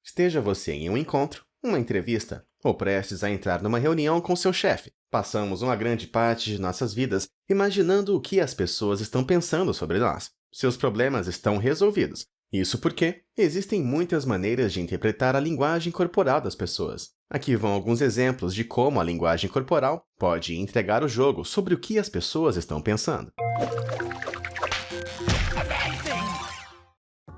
Esteja você em um encontro, uma entrevista ou prestes a entrar numa reunião com seu chefe. Passamos uma grande parte de nossas vidas imaginando o que as pessoas estão pensando sobre nós. Seus problemas estão resolvidos. Isso porque existem muitas maneiras de interpretar a linguagem corporal das pessoas. Aqui vão alguns exemplos de como a linguagem corporal pode entregar o jogo sobre o que as pessoas estão pensando.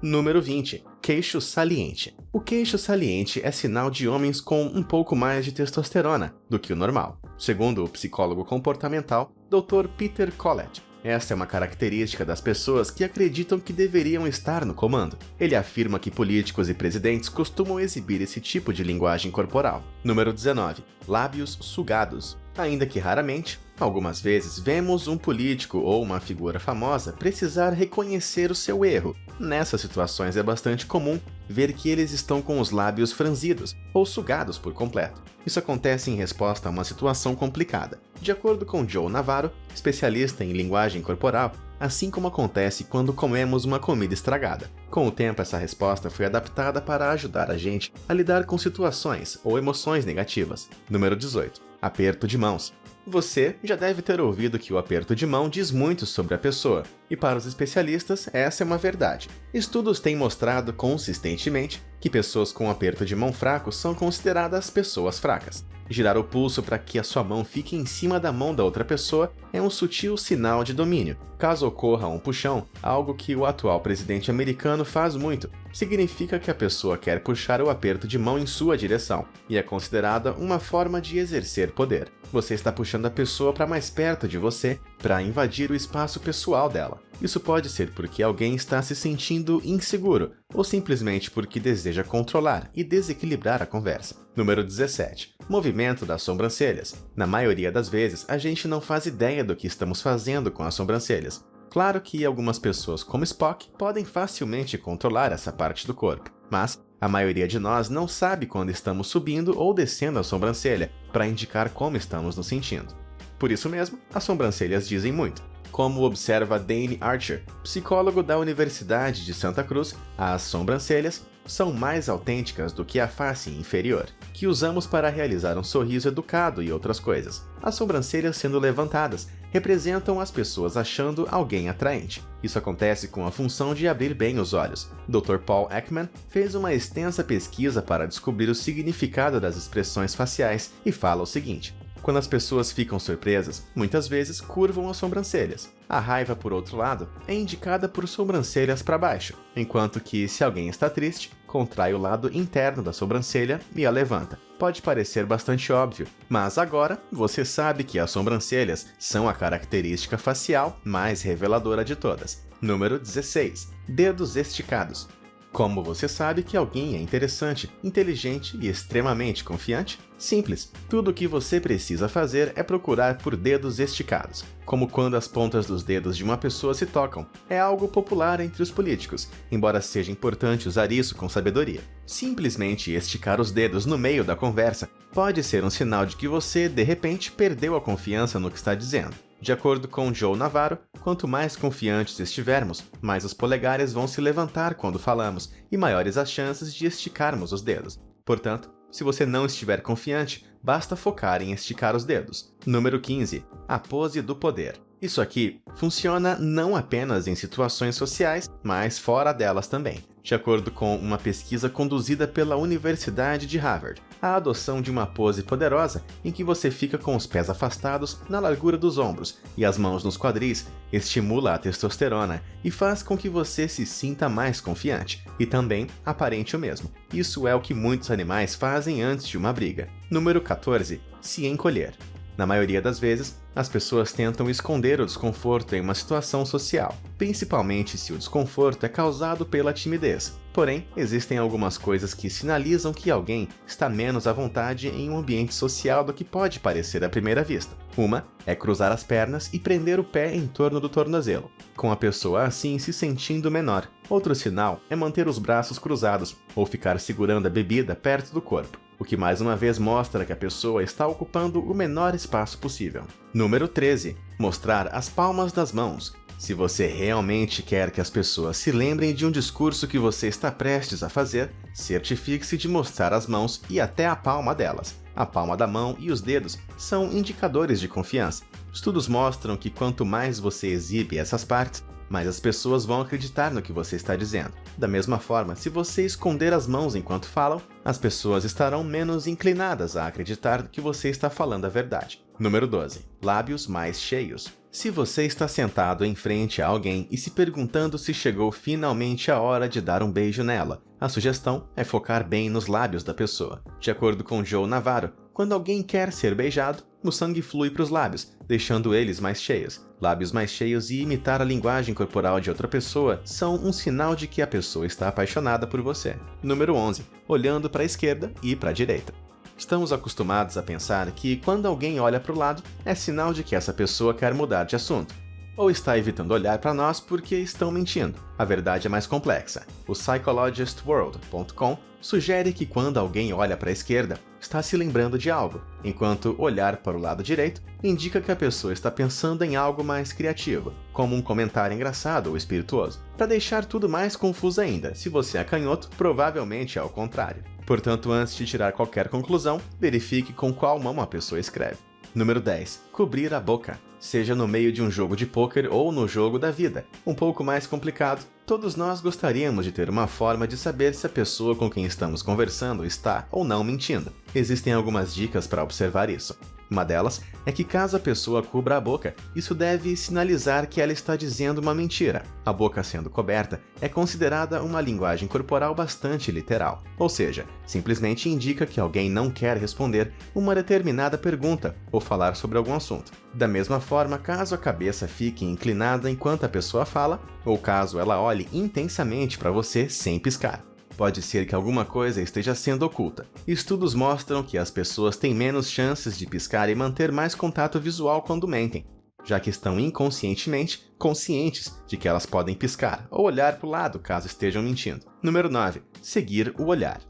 Número 20. Queixo saliente. O queixo saliente é sinal de homens com um pouco mais de testosterona do que o normal, segundo o psicólogo comportamental Dr. Peter Collett. Essa é uma característica das pessoas que acreditam que deveriam estar no comando. Ele afirma que políticos e presidentes costumam exibir esse tipo de linguagem corporal. Número 19. Lábios sugados. Ainda que raramente, algumas vezes vemos um político ou uma figura famosa precisar reconhecer o seu erro. Nessas situações é bastante comum ver que eles estão com os lábios franzidos ou sugados por completo. Isso acontece em resposta a uma situação complicada. De acordo com Joe Navarro, especialista em linguagem corporal, assim como acontece quando comemos uma comida estragada. Com o tempo, essa resposta foi adaptada para ajudar a gente a lidar com situações ou emoções negativas. Número 18. Aperto de mãos. Você já deve ter ouvido que o aperto de mão diz muito sobre a pessoa, e para os especialistas essa é uma verdade. Estudos têm mostrado consistentemente que pessoas com aperto de mão fraco são consideradas pessoas fracas. Girar o pulso para que a sua mão fique em cima da mão da outra pessoa é um sutil sinal de domínio. Caso ocorra um puxão, algo que o atual presidente americano faz muito, significa que a pessoa quer puxar o aperto de mão em sua direção, e é considerada uma forma de exercer poder. Você está puxando a pessoa para mais perto de você para invadir o espaço pessoal dela. Isso pode ser porque alguém está se sentindo inseguro, ou simplesmente porque deseja controlar e desequilibrar a conversa. Número 17. Movimento das sobrancelhas. Na maioria das vezes, a gente não faz ideia do que estamos fazendo com as sobrancelhas. Claro que algumas pessoas, como Spock, podem facilmente controlar essa parte do corpo, mas a maioria de nós não sabe quando estamos subindo ou descendo a sobrancelha para indicar como estamos nos sentindo. Por isso mesmo, as sobrancelhas dizem muito. Como observa Dane Archer, psicólogo da Universidade de Santa Cruz, as sobrancelhas são mais autênticas do que a face inferior, que usamos para realizar um sorriso educado e outras coisas. As sobrancelhas sendo levantadas representam as pessoas achando alguém atraente. Isso acontece com a função de abrir bem os olhos. Dr. Paul Ekman fez uma extensa pesquisa para descobrir o significado das expressões faciais e fala o seguinte: quando as pessoas ficam surpresas, muitas vezes curvam as sobrancelhas. A raiva, por outro lado, é indicada por sobrancelhas para baixo, enquanto que, se alguém está triste, contrai o lado interno da sobrancelha e a levanta. Pode parecer bastante óbvio, mas agora você sabe que as sobrancelhas são a característica facial mais reveladora de todas. Número 16. Dedos esticados. Como você sabe que alguém é interessante, inteligente e extremamente confiante? Simples. Tudo o que você precisa fazer é procurar por dedos esticados, como quando as pontas dos dedos de uma pessoa se tocam. É algo popular entre os políticos, embora seja importante usar isso com sabedoria. Simplesmente esticar os dedos no meio da conversa pode ser um sinal de que você, de repente, perdeu a confiança no que está dizendo. De acordo com Joe Navarro, quanto mais confiantes estivermos, mais os polegares vão se levantar quando falamos e maiores as chances de esticarmos os dedos. Portanto, se você não estiver confiante, basta focar em esticar os dedos. Número 15. A pose do poder. Isso aqui funciona não apenas em situações sociais, mas fora delas também. De acordo com uma pesquisa conduzida pela Universidade de Harvard, a adoção de uma pose poderosa em que você fica com os pés afastados na largura dos ombros e as mãos nos quadris estimula a testosterona e faz com que você se sinta mais confiante e também aparente o mesmo. Isso é o que muitos animais fazem antes de uma briga. Número 14. Se encolher. Na maioria das vezes, as pessoas tentam esconder o desconforto em uma situação social, principalmente se o desconforto é causado pela timidez. Porém, existem algumas coisas que sinalizam que alguém está menos à vontade em um ambiente social do que pode parecer à primeira vista. Uma é cruzar as pernas e prender o pé em torno do tornozelo, com a pessoa assim se sentindo menor. Outro sinal é manter os braços cruzados ou ficar segurando a bebida perto do corpo, o que mais uma vez mostra que a pessoa está ocupando o menor espaço possível. Número 13. Mostrar as palmas das mãos. Se você realmente quer que as pessoas se lembrem de um discurso que você está prestes a fazer, certifique-se de mostrar as mãos e até a palma delas. A palma da mão e os dedos são indicadores de confiança. Estudos mostram que quanto mais você exibe essas partes, mais as pessoas vão acreditar no que você está dizendo. Da mesma forma, se você esconder as mãos enquanto falam, as pessoas estarão menos inclinadas a acreditar que você está falando a verdade. Número 12. Lábios mais cheios. Se você está sentado em frente a alguém e se perguntando se chegou finalmente a hora de dar um beijo nela, a sugestão é focar bem nos lábios da pessoa. De acordo com Joe Navarro, quando alguém quer ser beijado, o sangue flui para os lábios, deixando eles mais cheios. Lábios mais cheios e imitar a linguagem corporal de outra pessoa são um sinal de que a pessoa está apaixonada por você. Número 11. Olhando para a esquerda e para a direita. Estamos acostumados a pensar que quando alguém olha para o lado, é sinal de que essa pessoa quer mudar de assunto, ou está evitando olhar para nós porque estão mentindo. A verdade é mais complexa. O PsychologistWorld.com sugere que quando alguém olha para a esquerda, está se lembrando de algo, enquanto olhar para o lado direito indica que a pessoa está pensando em algo mais criativo, como um comentário engraçado ou espirituoso. Para deixar tudo mais confuso ainda, se você é canhoto, provavelmente é o contrário. Portanto, antes de tirar qualquer conclusão, verifique com qual mão a pessoa escreve. Número 10. Cobrir a boca. Seja no meio de um jogo de pôquer ou no jogo da vida. Um pouco mais complicado, todos nós gostaríamos de ter uma forma de saber se a pessoa com quem estamos conversando está ou não mentindo. Existem algumas dicas para observar isso. Uma delas é que caso a pessoa cubra a boca, isso deve sinalizar que ela está dizendo uma mentira. A boca sendo coberta é considerada uma linguagem corporal bastante literal, ou seja, simplesmente indica que alguém não quer responder uma determinada pergunta ou falar sobre algum assunto. Da mesma forma, caso a cabeça fique inclinada enquanto a pessoa fala, ou caso ela olhe intensamente para você sem piscar, pode ser que alguma coisa esteja sendo oculta. Estudos mostram que as pessoas têm menos chances de piscar e manter mais contato visual quando mentem, já que estão inconscientemente conscientes de que elas podem piscar ou olhar para o lado caso estejam mentindo. Número 9. Seguir o olhar.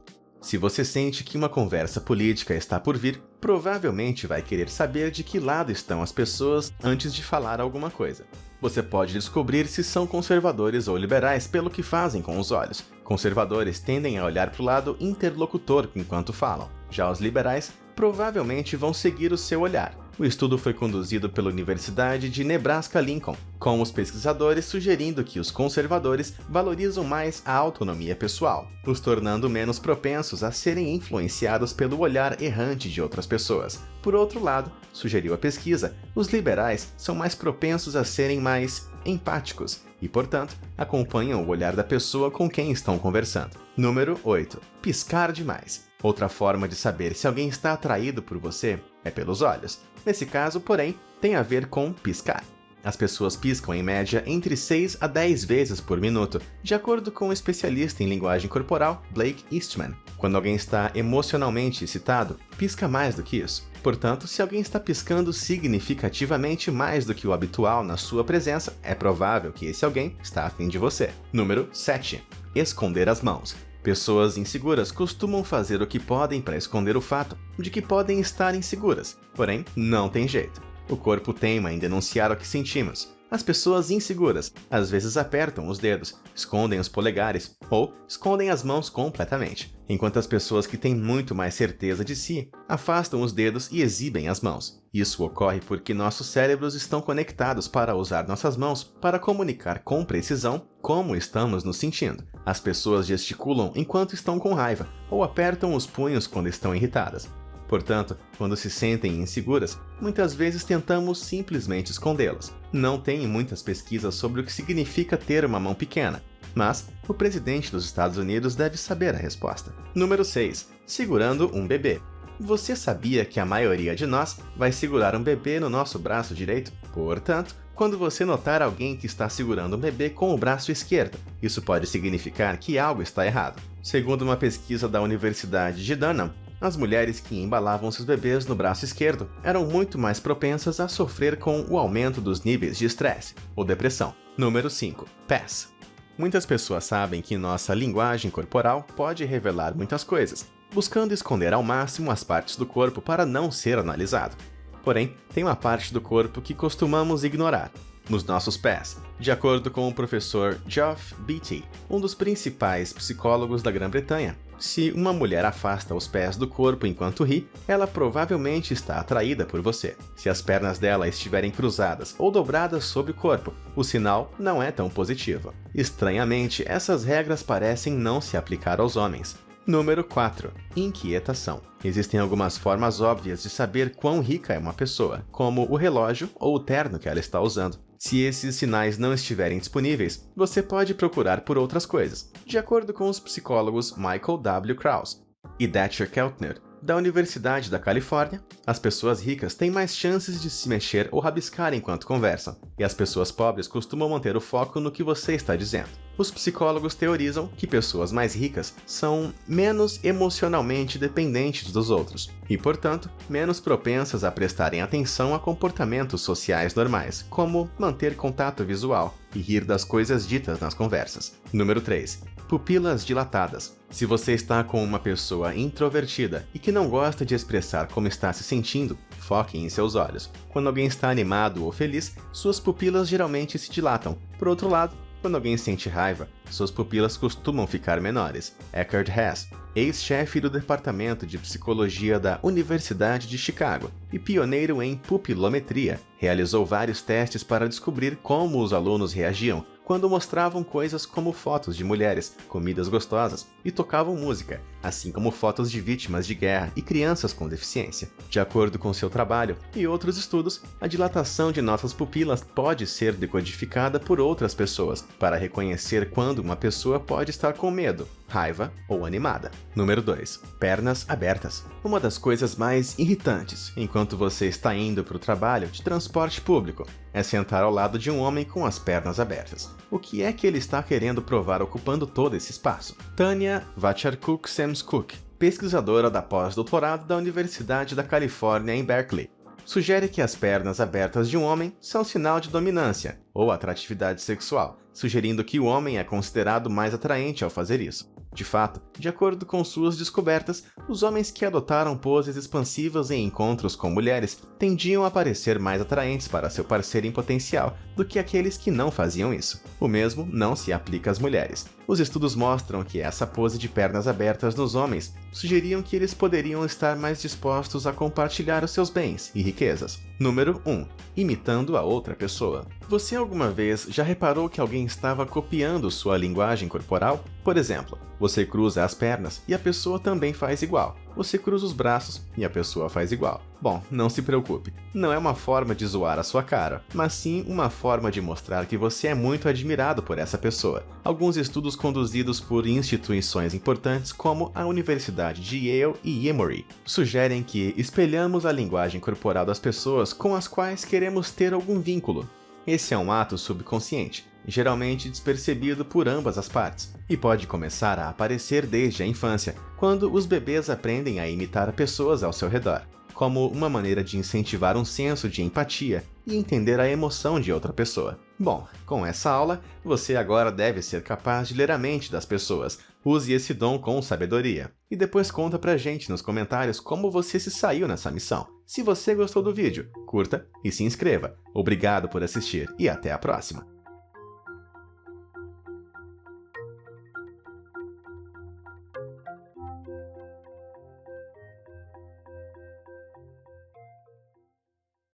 Se você sente que uma conversa política está por vir, provavelmente vai querer saber de que lado estão as pessoas antes de falar alguma coisa. Você pode descobrir se são conservadores ou liberais pelo que fazem com os olhos. Conservadores tendem a olhar para o lado interlocutor enquanto falam. Já os liberais provavelmente vão seguir o seu olhar. O estudo foi conduzido pela Universidade de Nebraska-Lincoln, com os pesquisadores sugerindo que os conservadores valorizam mais a autonomia pessoal, os tornando menos propensos a serem influenciados pelo olhar errante de outras pessoas. Por outro lado, sugeriu a pesquisa, os liberais são mais propensos a serem mais empáticos e, portanto, acompanham o olhar da pessoa com quem estão conversando. Número 8. Piscar demais. Outra forma de saber se alguém está atraído por você é pelos olhos. Nesse caso, porém, tem a ver com piscar. As pessoas piscam em média entre 6 a 10 vezes por minuto, de acordo com o especialista em linguagem corporal Blake Eastman. Quando alguém está emocionalmente excitado, pisca mais do que isso. Portanto, se alguém está piscando significativamente mais do que o habitual na sua presença, é provável que esse alguém está afim de você. Número 7. Esconder as mãos. Pessoas inseguras costumam fazer o que podem para esconder o fato de que podem estar inseguras, porém, não tem jeito. O corpo teima em denunciar o que sentimos. As pessoas inseguras às vezes apertam os dedos, escondem os polegares ou escondem as mãos completamente, enquanto as pessoas que têm muito mais certeza de si afastam os dedos e exibem as mãos. Isso ocorre porque nossos cérebros estão conectados para usar nossas mãos para comunicar com precisão como estamos nos sentindo. As pessoas gesticulam enquanto estão com raiva ou apertam os punhos quando estão irritadas. Portanto, quando se sentem inseguras, muitas vezes tentamos simplesmente escondê-las. Não tem muitas pesquisas sobre o que significa ter uma mão pequena, mas o presidente dos Estados Unidos deve saber a resposta. Número 6. Segurando um bebê. Você sabia que a maioria de nós vai segurar um bebê no nosso braço direito? Portanto, quando você notar alguém que está segurando um bebê com o braço esquerdo, isso pode significar que algo está errado. Segundo uma pesquisa da Universidade de Durham, as mulheres que embalavam seus bebês no braço esquerdo eram muito mais propensas a sofrer com o aumento dos níveis de estresse ou depressão. Número 5. Pés. Muitas pessoas sabem que nossa linguagem corporal pode revelar muitas coisas, buscando esconder ao máximo as partes do corpo para não ser analisado. Porém, tem uma parte do corpo que costumamos ignorar. nos nossos pés. De acordo com o professor Geoff Beattie, um dos principais psicólogos da Grã-Bretanha, se uma mulher afasta os pés do corpo enquanto ri, ela provavelmente está atraída por você. Se as pernas dela estiverem cruzadas ou dobradas sobre o corpo, o sinal não é tão positivo. Estranhamente, essas regras parecem não se aplicar aos homens. Número 4. Inquietação. Existem algumas formas óbvias de saber quão rica é uma pessoa, como o relógio ou o terno que ela está usando. Se esses sinais não estiverem disponíveis, você pode procurar por outras coisas, de acordo com os psicólogos Michael W. Krause e Datcher Keltner, da Universidade da Califórnia. As pessoas ricas têm mais chances de se mexer ou rabiscar enquanto conversam, e as pessoas pobres costumam manter o foco no que você está dizendo. Os psicólogos teorizam que pessoas mais ricas são menos emocionalmente dependentes dos outros e, portanto, menos propensas a prestarem atenção a comportamentos sociais normais, como manter contato visual e rir das coisas ditas nas conversas. Número 3. Pupilas dilatadas. Se você está com uma pessoa introvertida e que não gosta de expressar como está se sentindo, foque em seus olhos. Quando alguém está animado ou feliz, suas pupilas geralmente se dilatam. Por outro lado, quando alguém sente raiva, suas pupilas costumam ficar menores. Eckhart Hess, ex-chefe do Departamento de Psicologia da Universidade de Chicago e pioneiro em pupilometria, realizou vários testes para descobrir como os alunos reagiam quando mostravam coisas como fotos de mulheres, comidas gostosas e tocavam música, assim como fotos de vítimas de guerra e crianças com deficiência. De acordo com seu trabalho e outros estudos, a dilatação de nossas pupilas pode ser decodificada por outras pessoas para reconhecer quando uma pessoa pode estar com medo, raiva ou animada. Número 2. Pernas abertas. Uma das coisas mais irritantes enquanto você está indo para o trabalho de transporte público é sentar ao lado de um homem com as pernas abertas. O que é que ele está querendo provar ocupando todo esse espaço? Tanya Vacharkuk-Semskuk, pesquisadora da pós-doutorado da Universidade da Califórnia em Berkeley, sugere que as pernas abertas de um homem são sinal de dominância ou atratividade sexual, sugerindo que o homem é considerado mais atraente ao fazer isso. De fato, de acordo com suas descobertas, os homens que adotaram poses expansivas em encontros com mulheres tendiam a parecer mais atraentes para seu parceiro em potencial do que aqueles que não faziam isso. O mesmo não se aplica às mulheres. Os estudos mostram que essa pose de pernas abertas nos homens sugeriam que eles poderiam estar mais dispostos a compartilhar os seus bens e riquezas. Número 1. Imitando a outra pessoa. Você alguma vez já reparou que alguém estava copiando sua linguagem corporal? Por exemplo, você cruza as pernas e a pessoa também faz igual. Você cruza os braços e a pessoa faz igual. Bom, não se preocupe, não é uma forma de zoar a sua cara, mas sim uma forma de mostrar que você é muito admirado por essa pessoa. Alguns estudos conduzidos por instituições importantes como a Universidade de Yale e Emory sugerem que espelhamos a linguagem corporal das pessoas com as quais queremos ter algum vínculo. Esse é um ato subconsciente, geralmente despercebido por ambas as partes, e pode começar a aparecer desde a infância, quando os bebês aprendem a imitar pessoas ao seu redor, como uma maneira de incentivar um senso de empatia e entender a emoção de outra pessoa. Bom, com essa aula, você agora deve ser capaz de ler a mente das pessoas. Use esse dom com sabedoria. E depois conta pra gente nos comentários como você se saiu nessa missão. Se você gostou do vídeo, curta e se inscreva. Obrigado por assistir e até a próxima!